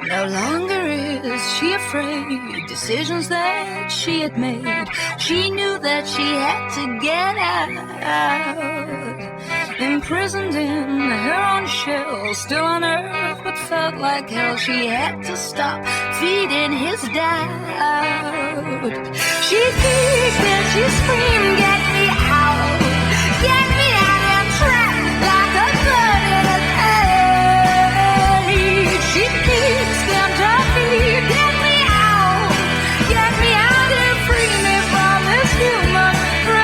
No longer is she afraid. Decisions that she had made, she knew that she had to get out. Imprisoned in her own shell, still on earth but felt like hell. She had to stop feeding his doubt. She peeked and she screamed, "Get me out! Get me out! I'm trapped like a bird in a cage." She peeked, stamped her feet, "Get me out! Get me out and free me from this human rage."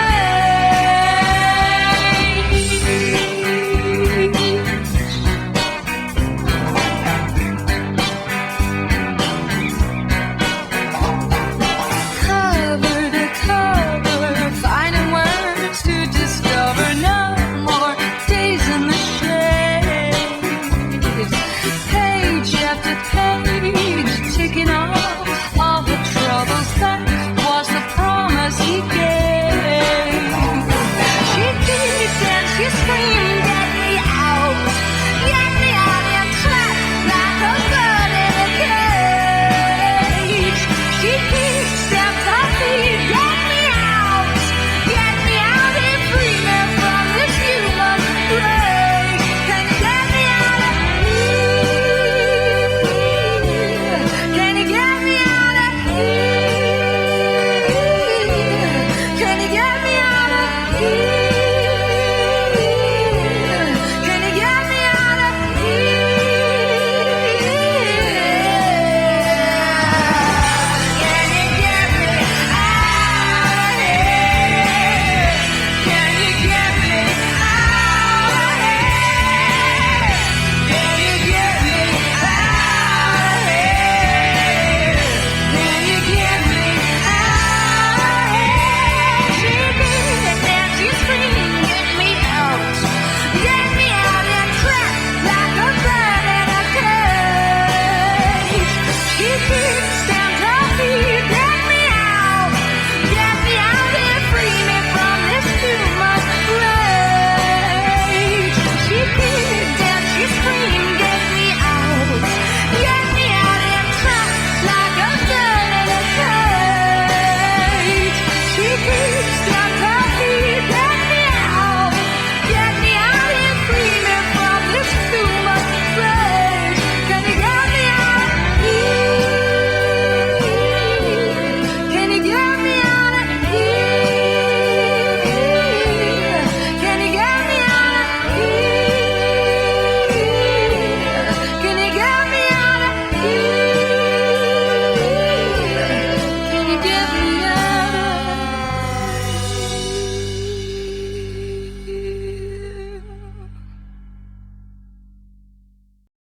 Cover to cover, finding words to discover. No more days in the shade. Page after page, ticking off all the troubles. That was the promise he gave. She peeked and she screamed, "Get me out! Get me out! I'm trapped like a bird in a cage." She peeked, stamped her feet, "Get me out! Get me out and free me from this human rage. Can you get me out of here? Can you get me out of here? Can you get me out of here? Can you get me out of She keeps